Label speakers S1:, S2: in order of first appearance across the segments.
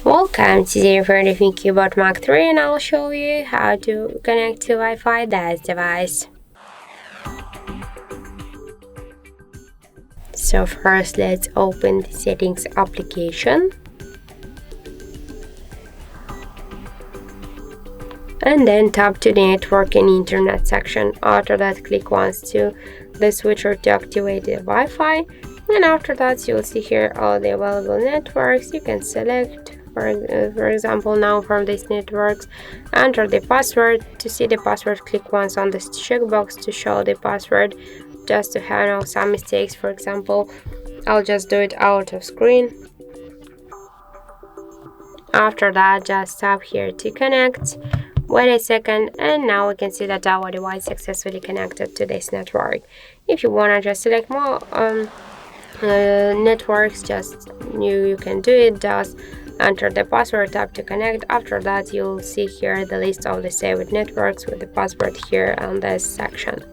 S1: Welcome, today we're using CUBOT Max 3 and I'll show you how to connect to Wi-Fi this device. So first let's open the settings application and then tap to the network and internet section. After that, click once to the switcher to activate the Wi-Fi, and after that you'll see here all the available networks. You can select for example now from these networks, enter the password. To see the password, click once on this checkbox to show the password, just to handle some mistakes. For example, I'll just do it out of screen. After that, just tap here to connect. Wait a second, and now we can see that our device successfully connected to this network. If you want to just select more networks, you can do it. Just enter the password, tap to connect. After that, you'll see here the list of the saved networks with the password here on this section.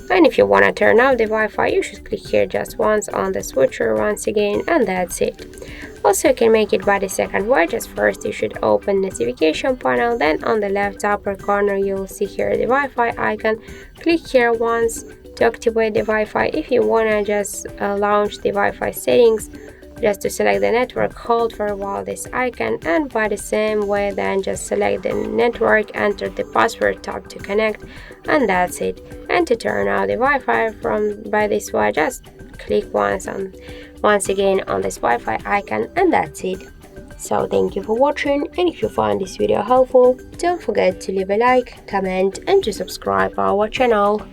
S1: And if you want to turn off the Wi-Fi, you should click here just once on the switcher once again, and that's it. Also, you can make it by the second way. Just first you should open notification panel, then on the left upper corner you'll see here the Wi-Fi icon. Click here once to activate the Wi-Fi. If you want to just launch the Wi-Fi settings, just to select the network, hold for a while this icon, and by the same way then just select the network, enter the password, tap to connect, and that's it. And to turn off the Wi-Fi by this way, just click once again on this Wi-Fi icon, and that's it. So thank you for watching, and if you found this video helpful, don't forget to leave a like, comment and to subscribe our channel.